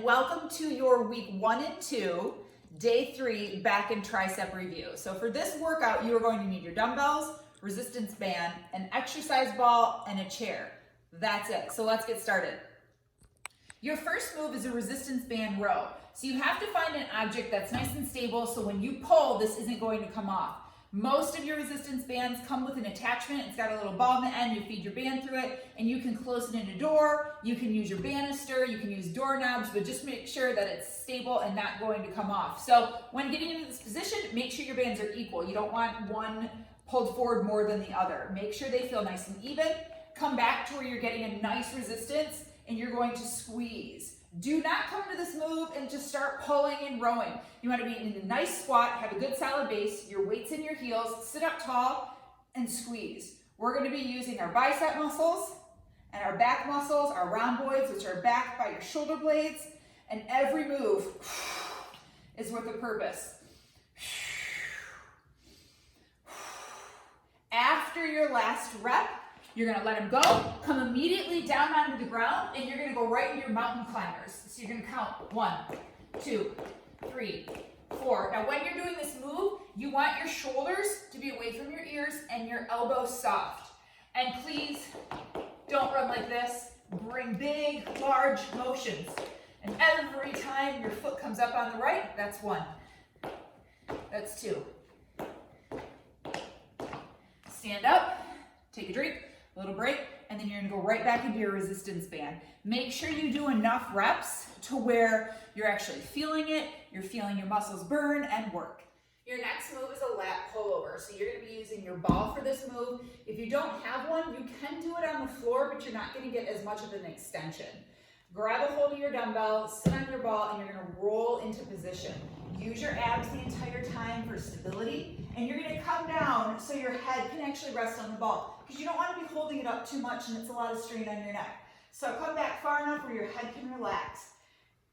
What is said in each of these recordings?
welcome to your week 1 and 2, day 3 back and tricep review. So for this workout, you are going to need your dumbbells, resistance band, an exercise ball, and a chair. That's it. So let's get started. Your first move is a resistance band row. So you have to find an object that's nice and stable so when you pull, this isn't going to come off. Most of your resistance bands come with an attachment. It's got a little ball in the end. You feed your band through it and you can close it in a door. You can use your banister. You can use doorknobs, but just make sure that it's stable and not going to come off. So when getting into this position, make sure your bands are equal. You don't want one pulled forward more than the other. Make sure they feel nice and even. Come back to where you're getting a nice resistance and you're going to squeeze. Do not come to this move and just start pulling and rowing. You want to be in a nice squat, have a good solid base, your weight's in your heels, sit up tall, and squeeze. We're going to be using our bicep muscles and our back muscles, our rhomboids, which are backed by your shoulder blades, and every move is with a purpose. After your last rep, you're gonna let them go, come immediately down onto the ground, and you're gonna go right into your mountain climbers. So you're gonna count 1, 2, 3, 4. Now when you're doing this move, you want your shoulders to be away from your ears and your elbows soft. And please don't run like this. Bring big, large motions. And every time your foot comes up on the right, that's 1. That's 2. Stand up, take a drink, a little break, and then you're gonna go right back into your resistance band. Make sure you do enough reps to where you're actually feeling it, you're feeling your muscles burn and work. Your next move is a lat pullover. So you're gonna be using your ball for this move. If you don't have one, you can do it on the floor, but you're not gonna get as much of an extension. Grab a hold of your dumbbell, sit on your ball, and you're gonna roll into position. Use your abs the entire time for stability, and you're gonna come down so your head can actually rest on the ball, because you don't wanna be holding it up too much and it's a lot of strain on your neck. So come back far enough where your head can relax.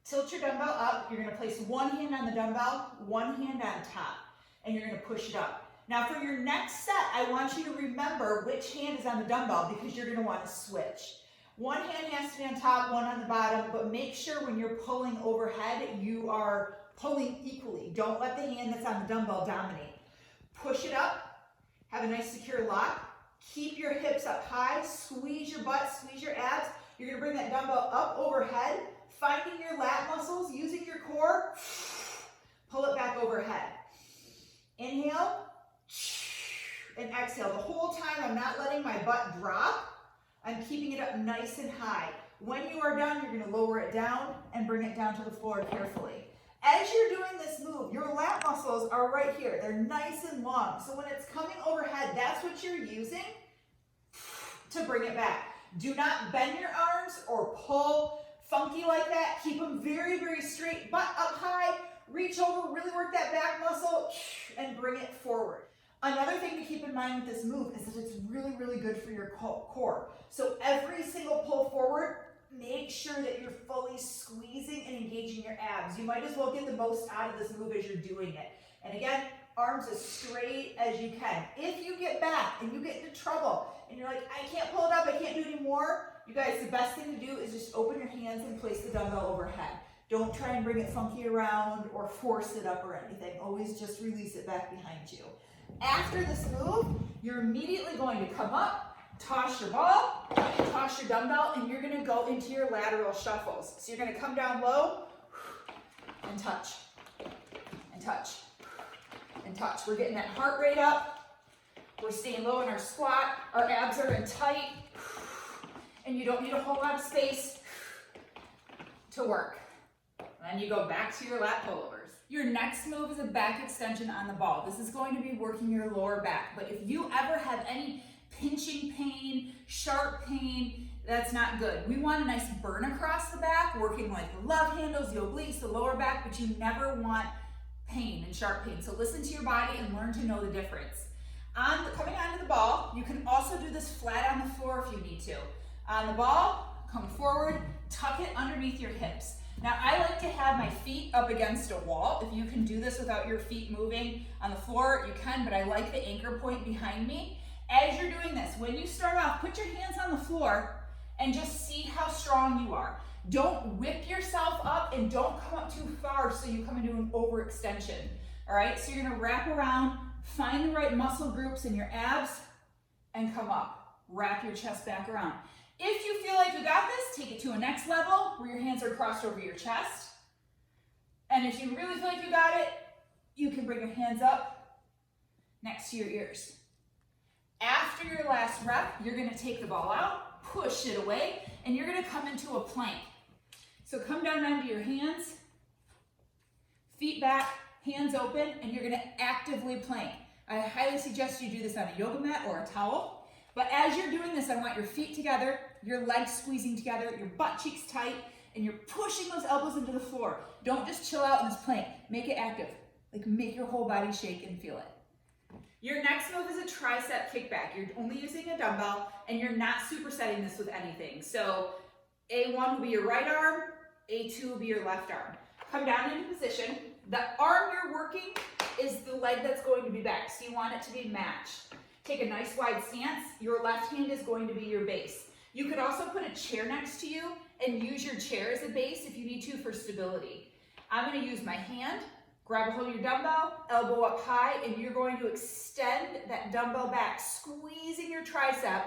Tilt your dumbbell up. You're gonna place one hand on the dumbbell, one hand on top, and you're gonna push it up. Now for your next set, I want you to remember which hand is on the dumbbell because you're gonna wanna switch. One hand has to be on top, one on the bottom, but make sure when you're pulling overhead, you are pulling equally. Don't let the hand that's on the dumbbell dominate. Push it up, have a nice secure lock, keep your hips up high, squeeze your butt, squeeze your abs. You're gonna bring that dumbbell up overhead, finding your lat muscles, using your core, pull it back overhead. Inhale, and exhale. The whole time I'm not letting my butt drop, I'm keeping it up nice and high. When you are done, you're gonna lower it down and bring it down to the floor carefully. As you're doing this move, your lat muscles are right here. They're nice and long. So when it's coming overhead, that's what you're using to bring it back. Do not bend your arms or pull funky like that. Keep them very, very straight, butt up high, reach over, really work that back muscle, and bring it forward. Another thing to keep in mind with this move is that it's really, really good for your core. So every single pull forward, make sure that you're fully squeezing and engaging your abs. You might as well get the most out of this move as you're doing it. And again, arms as straight as you can. If you get back and you get into trouble and you're like, I can't pull it up, I can't do it anymore, you guys, the best thing to do is just open your hands and place the dumbbell overhead. Don't try and bring it funky around or force it up or anything. Always just release it back behind you. After this move, you're immediately going to come up, toss your ball, toss your dumbbell, and you're gonna go into your lateral shuffles. So you're gonna come down low and touch, and touch, and touch. We're getting that heart rate up. We're staying low in our squat. Our abs are in tight, and you don't need a whole lot of space to work. And then you go back to your lat pullovers. Your next move is a back extension on the ball. This is going to be working your lower back, but if you ever have any pinching pain, sharp pain, that's not good. We want a nice burn across the back, working like the love handles, the obliques, the lower back, but you never want pain and sharp pain. So listen to your body and learn to know the difference. Coming onto the ball, you can also do this flat on the floor if you need to. On the ball, come forward, tuck it underneath your hips. Now I like to have my feet up against a wall. If you can do this without your feet moving on the floor, you can, but I like the anchor point behind me. As you're doing this, when you start off, put your hands on the floor and just see how strong you are. Don't whip yourself up and don't come up too far so you come into an overextension. All right, so you're gonna wrap around, find the right muscle groups in your abs, and come up. Wrap your chest back around. If you feel like you got this, take it to a next level where your hands are crossed over your chest. And if you really feel like you got it, you can bring your hands up next to your ears. After your last rep, you're gonna take the ball out, push it away, and you're gonna come into a plank. So come down onto your hands, feet back, hands open, and you're gonna actively plank. I highly suggest you do this on a yoga mat or a towel. But as you're doing this, I want your feet together, your legs squeezing together, your butt cheeks tight, and you're pushing those elbows into the floor. Don't just chill out in this plank. Make it active. Like, make your whole body shake and feel it. Your next move is a tricep kickback. You're only using a dumbbell, and you're not supersetting this with anything. So A1 will be your right arm, A2 will be your left arm. Come down into position. The arm you're working is the leg that's going to be back, so you want it to be matched. Take a nice wide stance. Your left hand is going to be your base. You could also put a chair next to you and use your chair as a base if you need to for stability. I'm going to use my hand, grab a hold of your dumbbell, elbow up high, and you're going to extend that dumbbell back, squeezing your tricep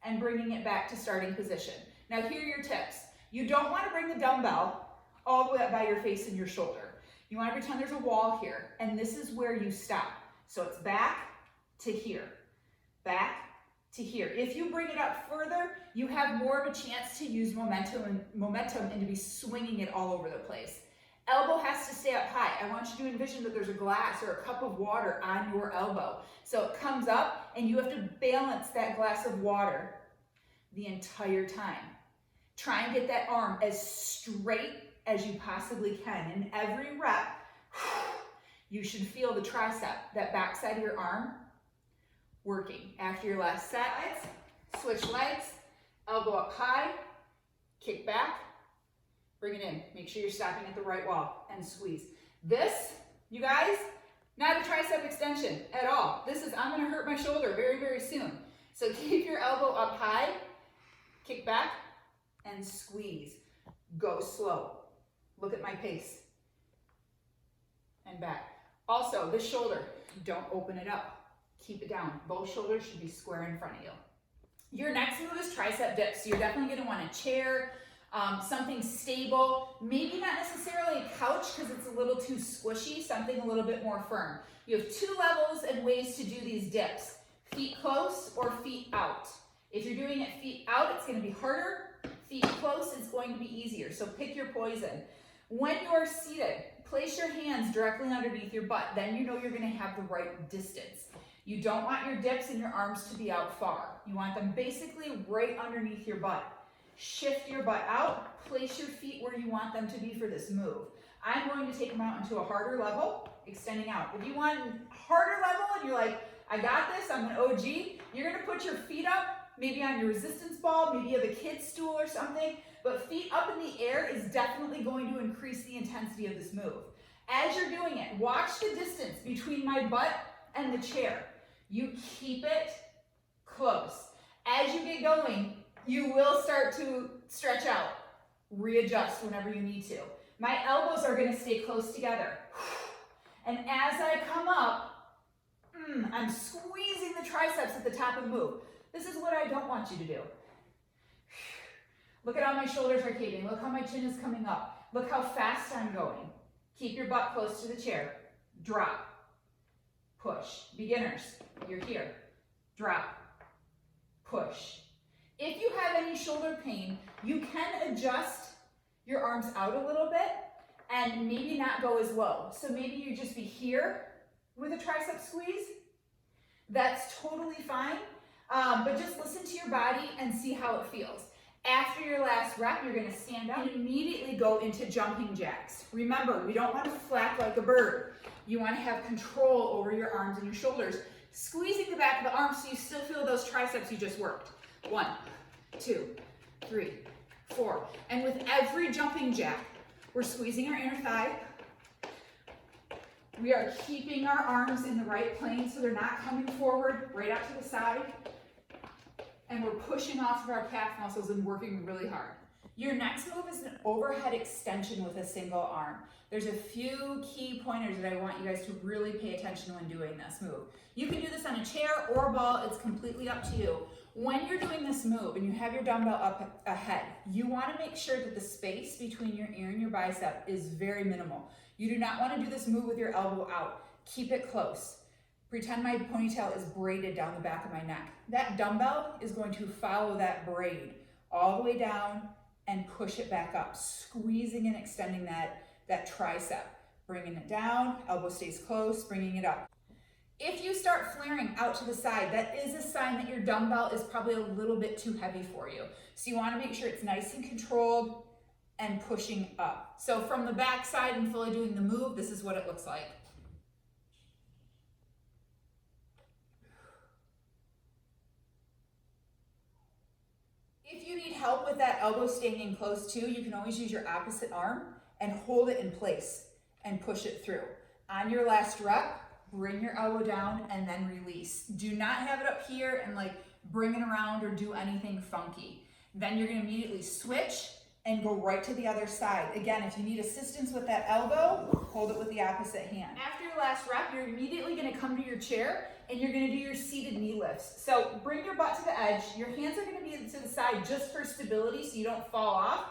and bringing it back to starting position. Now here are your tips. You don't want to bring the dumbbell all the way up by your face and your shoulder. You want to pretend there's a wall here, and this is where you stop. So it's back to here, back to here. If you bring it up further, you have more of a chance to use momentum and to be swinging it all over the place. Elbow has to stay up high. I want you to envision that there's a glass or a cup of water on your elbow. So it comes up, and you have to balance that glass of water the entire time. Try and get that arm as straight as you possibly can. In every rep, you should feel the tricep, that back side of your arm, working. After your last set, switch legs, elbow up high, kick back, bring it in. Make sure you're stopping at the right wall and squeeze. This, you guys, not a tricep extension at all. This is, I'm gonna hurt my shoulder very, very soon. So keep your elbow up high, kick back, and squeeze. Go slow. Look at my pace. And back. Also, this shoulder, don't open it up. Keep it down. Both shoulders should be square in front of you. Your next move is tricep dips. So you're definitely gonna want a chair, something stable, maybe not necessarily a couch because it's a little too squishy, something a little bit more firm. You have two levels and ways to do these dips. Feet close or feet out. If you're doing it feet out, it's gonna be harder. Feet close, it's going to be easier. So pick your poison. When you're seated, place your hands directly underneath your butt. Then you know you're gonna have the right distance. You don't want your dips and your arms to be out far. You want them basically right underneath your butt. Shift your butt out, place your feet where you want them to be for this move. I'm going to take them out into a harder level, extending out. If you want a harder level and you're like, I got this, I'm an OG, you're gonna put your feet up, maybe on your resistance ball, maybe you have a kid's stool or something, but feet up in the air is definitely going to increase the intensity of this move. As you're doing it, watch the distance between my butt and the chair. You keep it close. As you get going, you will start to stretch out. Readjust whenever you need to. My elbows are gonna stay close together. And as I come up, I'm squeezing the triceps at the top of the move. This is what I don't want you to do. Look at how my shoulders are caving. Look how my chin is coming up. Look how fast I'm going. Keep your butt close to the chair. Drop. Push. Beginners, you're here. Drop. Push. If you have any shoulder pain, you can adjust your arms out a little bit and maybe not go as low. So maybe you just be here with a tricep squeeze. That's totally fine. But just listen to your body and see how it feels. After your last rep, you're gonna stand up and immediately go into jumping jacks. Remember, we don't want to flap like a bird. You wanna have control over your arms and your shoulders, squeezing the back of the arm so you still feel those triceps you just worked. 1, 2, 3, 4. And with every jumping jack, we're squeezing our inner thigh. We are keeping our arms in the right plane so they're not coming forward, right out to the side. And we're pushing off of our calf muscles and working really hard. Your next move is an overhead extension with a single arm. There's a few key pointers that I want you guys to really pay attention when doing this move. You can do this on a chair or a ball, it's completely up to you. When you're doing this move and you have your dumbbell up ahead, you want to make sure that the space between your ear and your bicep is very minimal. You do not want to do this move with your elbow out. Keep it close. Pretend my ponytail is braided down the back of my neck. That dumbbell is going to follow that braid all the way down and push it back up, squeezing and extending that tricep. Bringing it down, elbow stays close, bringing it up. If you start flaring out to the side, that is a sign that your dumbbell is probably a little bit too heavy for you. So you want to make sure it's nice and controlled and pushing up. So from the back side and fully doing the move, this is what it looks like. If you need help with that elbow staying in close too, you can always use your opposite arm and hold it in place and push it through. On your last rep, bring your elbow down and then release. Do not have it up here and like bring it around or do anything funky. Then you're gonna immediately switch and go right to the other side. Again, if you need assistance with that elbow, hold it with the opposite hand. After your last rep, you're immediately gonna come to your chair and you're gonna do your seated knee lifts. So bring your butt to the edge. Your hands are gonna be to the side just for stability so you don't fall off.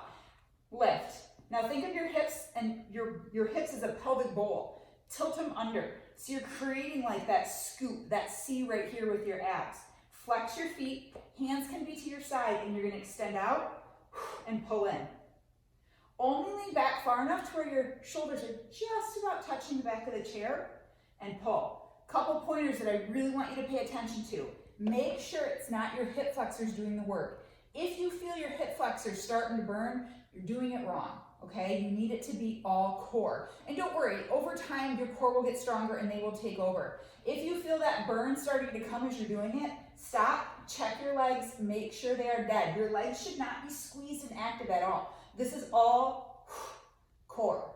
Lift. Now think of your hips and your hips as a pelvic bowl. Tilt them under. So you're creating like that scoop, that C right here with your abs. Flex your feet, hands can be to your side, and you're gonna extend out and pull in. Only lean back far enough to where your shoulders are just about touching the back of the chair and pull. Couple pointers that I really want you to pay attention to. Make sure it's not your hip flexors doing the work. If you feel your hip flexors starting to burn, you're doing it wrong. Okay, you need it to be all core. And don't worry, over time your core will get stronger and they will take over. If you feel that burn starting to come as you're doing it, stop, check your legs, make sure they are dead. Your legs should not be squeezed and active at all. This is all core,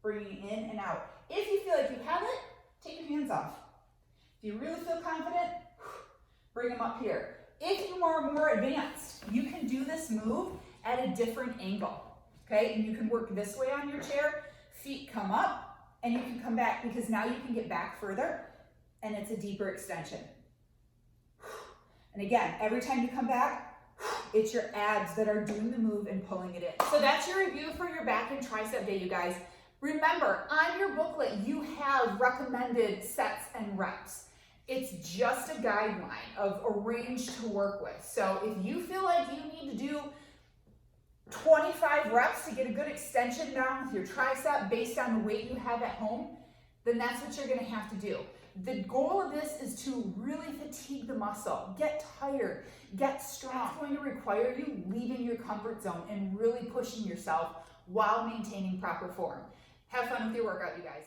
bringing it in and out. If you feel like you have it, take your hands off. If you really feel confident, bring them up here. If you are more advanced, you can do this move at a different angle. Okay, and you can work this way on your chair, feet come up, and you can come back because now you can get back further, and it's a deeper extension. And again, every time you come back, it's your abs that are doing the move and pulling it in. So that's your review for your back and tricep day, you guys. Remember, on your booklet, you have recommended sets and reps. It's just a guideline of a range to work with. So if you feel like you need to do 25 reps to get a good extension down with your tricep based on the weight you have at home, then that's what you're gonna have to do. The goal of this is to really fatigue the muscle, get tired, get strong. It's going to require you leaving your comfort zone and really pushing yourself while maintaining proper form. Have fun with your workout, you guys.